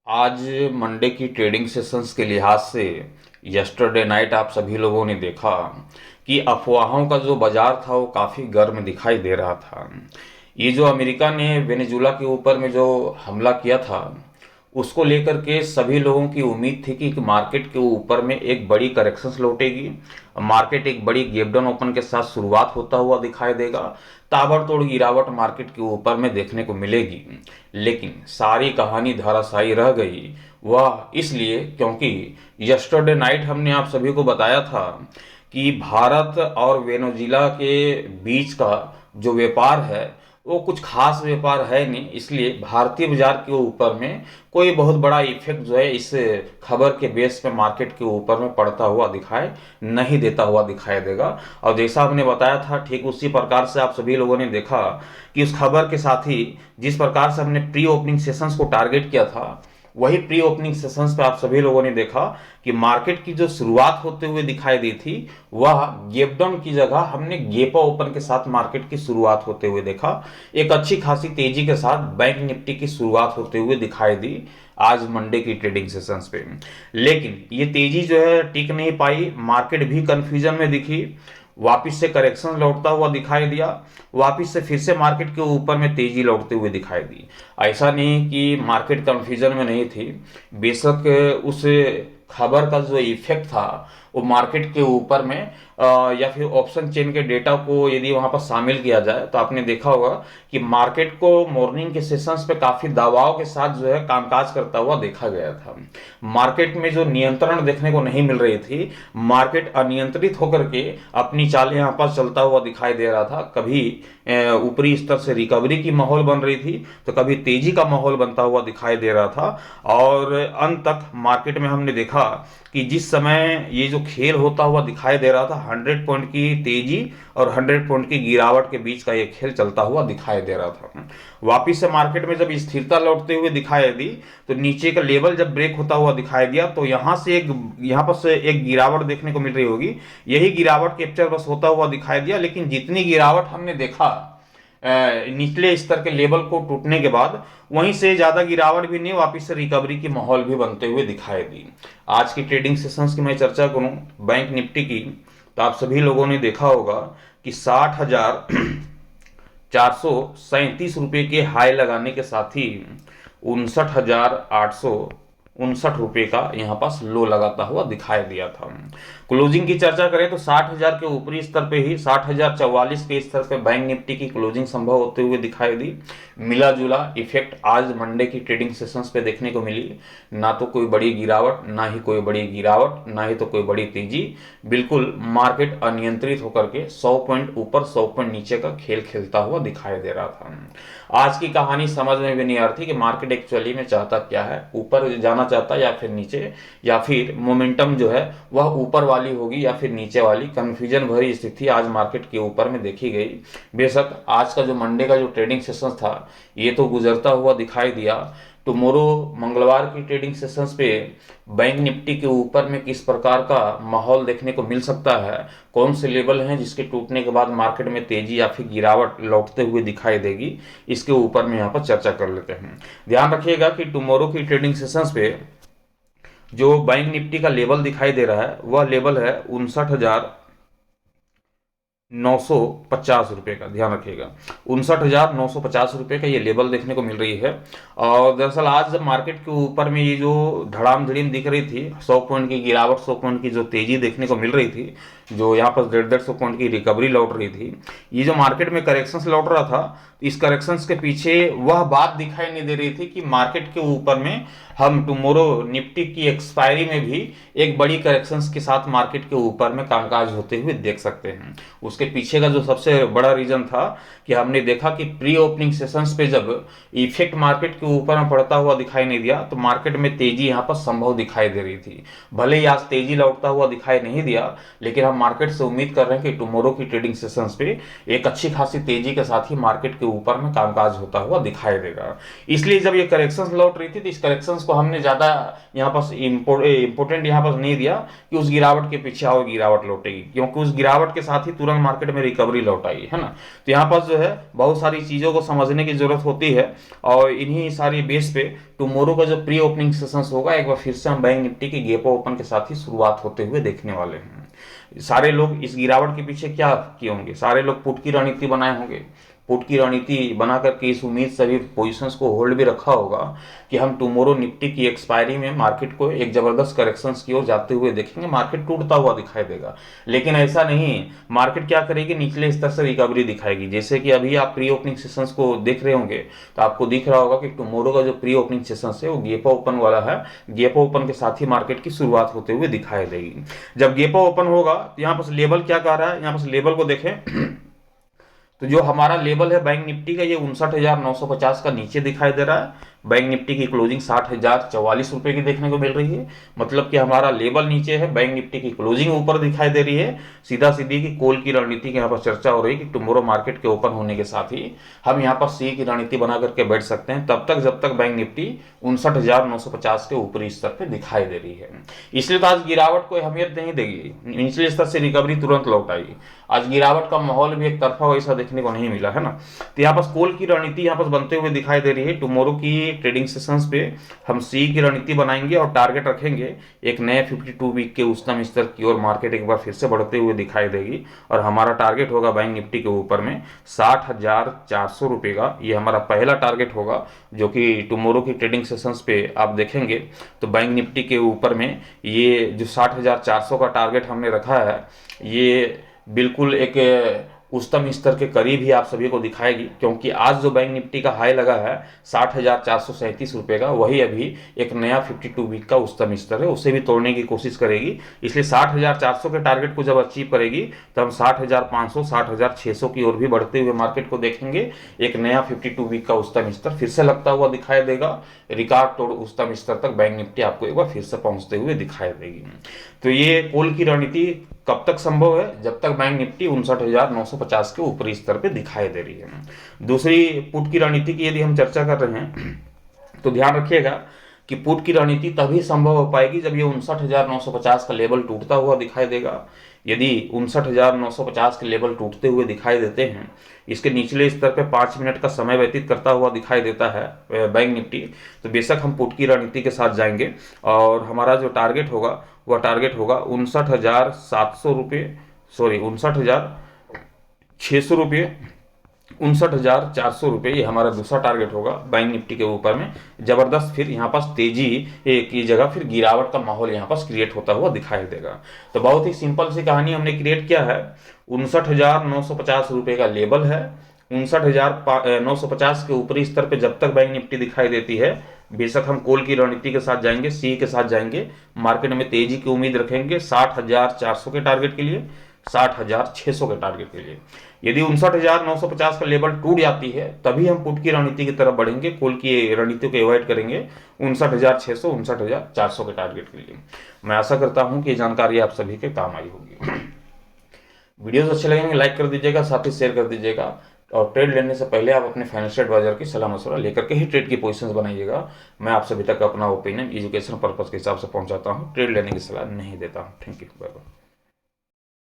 आज मंडे की trading sessions के लिहाज से यस्टरडे नाइट आप सभी लोगों ने देखा कि अफवाहों का जो बाजार था वो काफ़ी गर्म दिखाई दे रहा था। ये जो अमेरिका ने वेनेजुला के ऊपर में जो हमला किया था उसको लेकर के सभी लोगों की उम्मीद थी कि मार्केट के ऊपर में एक बड़ी करेक्शंस लौटेगी। मार्केट एक बड़ी गैप डाउन ओपन के साथ शुरुआत होता हुआ दिखाई देगा। ताबड़तोड़ गिरावट मार्केट के ऊपर में देखने को मिलेगी। लेकिन सारी कहानी धराशायी रह गई, वह इसलिए क्योंकि यस्टरडे नाइट हमने आप सभी को बताया था कि भारत और वेनेजुला के बीच का जो व्यापार है वो कुछ खास व्यापार है नहीं, इसलिए भारतीय बाजार के ऊपर में कोई बहुत बड़ा इफेक्ट जो है इस खबर के बेस पे मार्केट के ऊपर में पड़ता हुआ दिखाई नहीं देता हुआ दिखाई देगा। और जैसा हमने बताया था ठीक उसी प्रकार से आप सभी लोगों ने देखा कि उस खबर के साथ ही जिस प्रकार से हमने प्री ओपनिंग सेशंस को टारगेट किया था, वही प्री ओपनिंग सेशंस पे आप सभी लोगों ने देखा कि मार्केट की जो शुरुआत होते हुए दिखाई दी थी वह गैप डाउन की जगह हमने गैप ओपन के साथ मार्केट की शुरुआत होते हुए देखा। एक अच्छी खासी तेजी के साथ बैंक निफ्टी की शुरुआत होते हुए दिखाई दी आज मंडे की ट्रेडिंग सेशंस पे। लेकिन ये तेजी जो है टिक नहीं पाई, मार्केट भी कंफ्यूजन में दिखी, वापिस से करेक्शन लौटता हुआ दिखाई दिया, वापिस से फिर से मार्केट के ऊपर में तेजी लौटते हुए दिखाई दी। ऐसा नहीं कि मार्केट कंफ्यूजन में नहीं थी, बेशक उस खबर का जो इफेक्ट था वो मार्केट के ऊपर में या फिर ऑप्शन चेन के डेटा को यदि वहां पर शामिल किया जाए तो आपने देखा होगा कि मार्केट को मॉर्निंग के सेशंस पे काफी दबाव के साथ जो है कामकाज करता हुआ देखा गया था। मार्केट में जो नियंत्रण देखने को नहीं मिल रही थी, मार्केट अनियंत्रित होकर के अपनी चाल यहाँ पर चलता हुआ दिखाई दे रहा था। कभी ऊपरी स्तर से रिकवरी की माहौल बन रही थी तो कभी तेजी का माहौल बनता हुआ दिखाई दे रहा था। और अंत तक मार्केट में हमने देखा कि जिस समय ये जो खेल होता हुआ दिखाई दे रहा था 100 पॉइंट की तेजी और 100 पॉइंट की गिरावट के बीच का ये खेल चलता हुआ दिखाई दे रहा था। वापिस से मार्केट में जब स्थिरता लौटते हुए दिखाई दी तो नीचे का लेवल जब ब्रेक होता हुआ दिखाई दिया तो यहाँ पर से एक गिरावट देखने को मिल रही होगी। यही गिरावट कैप्चर बस होता हुआ दिखाई दिया, लेकिन जितनी गिरावट हमने देखा निचले स्तर के लेवल को टूटने के बाद वहीं से ज्यादा गिरावट भी नहीं, वापिस से रिकवरी की माहौल भी बनते हुए दिखाई दी। आज की ट्रेडिंग सेशंस की मैं चर्चा करूं बैंक निफ्टी की तो आप सभी लोगों ने देखा होगा कि 60,437 रुपये के हाई लगाने के साथ ही 59,859 रुपये का यहाँ पास लो लगाता हुआ दिखाई दिया था। क्लोजिंग की चर्चा करें तो 60,000 के ऊपरी स्तर पे ही 60,044 के स्तर पे बैंक निफ्टी की क्लोजिंग संभव होते हुए दिखाई दी। मिला जुला इफेक्ट आज मंडे की ट्रेडिंग सेशंस पे देखने को मिली। ना तो कोई बड़ी गिरावट, ना ही कोई बड़ी गिरावट, ना ही तो कोई बड़ी तेजी। बिल्कुल मार्केट अनियंत्रित होकर के 100 पॉइंट ऊपर 100 पॉइंट नीचे का खेल खेलता हुआ दिखाई दे रहा था। आज की कहानी समझ में भी नहीं आ रही थी कि मार्केट एक्चुअली में चाहता क्या है, ऊपर जाना चाहता या फिर नीचे, या फिर मोमेंटम जो है वह ऊपर वाली होगी या फिर नीचे वाली। कंफ्यूजन भरी स्थिति आज मार्केट के ऊपर में देखी गई। बेशक आज का जो मंडे का जो ट्रेडिंग सेशन था ये तो गुजरता हुआ दिखाई दिया। टुमारो मंगलवार की ट्रेडिंग सेशंस पे बैंक निफ्टी के ऊपर में किस प्रकार का माहौल देखने को मिल सकता है, कौन से लेवल हैं जिसके टूटने के बाद मार्केट में तेजी या फिर गिरावट लौटते हुए दिखाई देगी, इसके ऊपर में यहाँ पर चर्चा कर लेते हैं। ध्यान रखिएगा कि टुमारो की ट्रेडिंग सेशंस पे जो बैंक निफ्टी का लेवल दिखाई दे रहा है वह लेवल है 59,950 रुपये का। ध्यान रखिएगा 59,950 रुपये का ये लेवल देखने को मिल रही है। और दरअसल आज जब मार्केट के ऊपर में ये जो धड़ाम धड़ीम दिख रही थी, 100 पॉइंट की गिरावट, 100 पॉइंट की जो तेजी देखने को मिल रही थी, जो यहाँ पर 150 पॉइंट की रिकवरी लौट रही थी, ये जो मार्केट में करेक्शंस लौट रहा था, इस करेक्शंस के पीछे वह बात दिखाई नहीं दे रही थी कि मार्केट के ऊपर में हम टुमारो निफ्टी की एक्सपायरी में भी एक बड़ी करेक्शंस के साथ मार्केट के ऊपर में कामकाज होते हुए देख सकते हैं। उसके पीछे का जो सबसे बड़ा रीजन था कि हमने देखा कि प्री ओपनिंग सेशंस पे जब इफेक्ट मार्केट के ऊपर में पड़ता हुआ दिखाई नहीं दिया तो मार्केट में तेजी यहाँ पर संभव दिखाई दे रही थी। भले ही आज तेजी लौटता हुआ दिखाई नहीं दिया, लेकिन हम मार्केट से उम्मीद कर रहे हैं कि टुमारो की ट्रेडिंग सेशंस पे एक अच्छी खासी तेजी के साथ ही मार्केट के ऊपर में कामकाज होता हुआ दिखाई देगा। इसलिए जब ये करेक्शंस लौट रही थी तो इस करेक्शंस को हमने ज़्यादा यहाँ पर इम्पोर्टेंट यहाँ पर नहीं दिया कि उस गिरावट के पीछे आओ गिरावट लौटेगी, क्योंकि उस गिरावट के साथ ही तुरंत मार्केट में रिकवरी लौट आई है ना। तो यहाँ पर जो है बहुत सारी चीज़ों को समझने की जरूरत होती है, और इन्हीं सारी बेस पे टुमारो का जो प्री ओपनिंग सेशंस होगा एक बार फिर से हम बैंक निफ्टी की गैप ओपन के साथ ही शुरुआत होते हुए देखने वाले हैं। सारे लोग इस गिरावट के पीछे क्या किए होंगे, सारे लोग पुट की रणनीति बनाए होंगे। पुट की रणनीति बना करके इस उम्मीद से भी पोजीशंस को होल्ड भी रखा होगा कि हम टुमारो निफ्टी की एक्सपायरी में मार्केट को एक जबरदस्त करेक्शंस की ओर जाते हुए देखेंगे, मार्केट टूटता हुआ दिखाई देगा। लेकिन ऐसा नहीं, मार्केट क्या करेगी, निचले स्तर से रिकवरी दिखाएगी। जैसे कि अभी आप प्री ओपनिंग सेशंस को देख रहे होंगे तो आपको दिख रहा होगा कि टुमारो का जो प्री ओपनिंग सेशंस है वो गेपा ओपन वाला है। गेपा ओपन के साथ ही मार्केट की शुरुआत होते हुए दिखाई देगी। जब गेपा ओपन होगा तो यहाँ पर लेवल क्या कह रहा है, यहाँ पर लेवल को देखें तो जो हमारा लेवल है बैंक निफ्टी का ये 59,950 का नीचे दिखाई दे रहा है। बैंक निफ्टी की क्लोजिंग 60,044 रुपए की देखने को मिल रही है, मतलब कि हमारा लेवल नीचे है, बैंक निफ्टी की क्लोजिंग ऊपर दिखाई दे रही है। सीधा सीधी की कॉल की रणनीति की यहाँ पर चर्चा हो रही है कि टुमारो मार्केट के ओपन होने के साथ ही हम यहाँ पर सी की रणनीति बना करके बैठ सकते हैं, तब तक जब तक बैंक निफ्टी 59,950 के ऊपरी स्तर पर दिखाई दे रही है। इसलिए तो आज गिरावट को अहमियत नहीं देगी, निचले स्तर से रिकवरी तुरंत लौट आएगी। आज गिरावट का माहौल भी एक तरफा वैसा देखने को नहीं मिला है ना। तो यहाँ पर कॉल की रणनीति यहाँ पर बनते हुए दिखाई दे रही है। टुमारो की ट्रेडिंग सेशंस पे हम सी की रणनीति बनाएंगे और टारगेट रखेंगे एक नए 52 वीक के उच्चतम स्तर की ओर मार्केट एक बार फिर से बढ़ते हुए दिखाई देगी, और हमारा टारगेट होगा बैंक निफ्टी के ऊपर में 60,400 रुपये का। ये हमारा पहला टारगेट होगा, जो कि टुमारो की ट्रेडिंग सेशंस पे आप देखेंगे तो बैंक निफ्टी के ऊपर में ये जो 60,400 का टारगेट हमने रखा है ये बिल्कुल एक उच्चतम स्तर के करीब ही आप सभी को दिखाएगी, क्योंकि आज जो बैंक निफ्टी का हाई लगा है 60,437 रुपये का, वही अभी एक नया 52 वीक का उच्चतम स्तर है, उसे भी तोड़ने की कोशिश करेगी। इसलिए 60,400 के टारगेट को जब अचीव करेगी तो हम 60,500 60,600 की ओर भी बढ़ते हुए मार्केट को देखेंगे। एक नया 52 वीक का उच्चतम स्तर फिर से लगता हुआ दिखाई देगा, रिकॉर्ड तोड़ उच्चतम स्तर तक बैंक निफ्टी आपको एक बार फिर से पहुंचते हुए दिखाई देगी। तो ये कॉल की रणनीति कब तक संभव है, जब तक बैंक निफ्टी 59,950 के ऊपरी स्तर पे दिखाई दे रही है। दूसरी पुट की रणनीति की यदि हम चर्चा कर रहे हैं तो ध्यान रखिएगा कि पुट की रणनीति तभी संभव हो पाएगी जब ये 59,950 का लेवल टूटता हुआ दिखाई देगा। यदि 59,950 के लेवल टूटते हुए दिखाई देते हैं, इसके निचले स्तर पे 5 मिनट का समय व्यतीत करता हुआ दिखाई देता है बैंक निफ्टी, तो बेशक हम पुट की रणनीति के साथ जाएंगे और हमारा जो टारगेट होगा वह टारगेट होगा 59,700 रुपये, सॉरी 59,600 रुपये, 59,400 रुपये, ये हमारा दूसरा टारगेट होगा बैंक निफ्टी के ऊपर में। जबरदस्त फिर यहाँ पास तेजी की जगह फिर गिरावट का माहौल यहाँ पास क्रिएट होता हुआ दिखाई देगा। तो बहुत ही सिंपल सी कहानी हमने क्रिएट किया है। 59,950 रुपये का लेवल है, 59,950 के ऊपरी स्तर पे जब तक बैंक निफ्टी दिखाई देती है, बेशक हम कॉल की रणनीति के साथ जाएंगे, सी के साथ जाएंगे, मार्केट में तेजी की उम्मीद रखेंगे 60,400 के टारगेट के लिए, 60,600 के टारगेट के लिए। यदि 59,950 का लेवल टूट जाती है तभी हम पुट की रणनीति की तरफ बढ़ेंगे, कॉल की रणनीति को अवॉइड करेंगे 59,600 59,400 के टारगेट के लिए। मैं आशा करता हूं कि ये जानकारी आप सभी के काम आई होगी। वीडियोस अच्छे लगेंगे लाइक कर दीजिएगा, साथ ही शेयर कर दीजिएगा, और ट्रेड लेने से पहले आप अपने फाइनेंशियल एडवाइजर की सलाह मशवरा लेकर के ही ट्रेड की पोजीशंस बनाइएगा। मैं आप सभी तक अपना ओपिनियन एजुकेशन पर्पस के हिसाब से पहुंचाता हूं, ट्रेड लेने की सलाह नहीं देता हूं। Thank you, bye bye.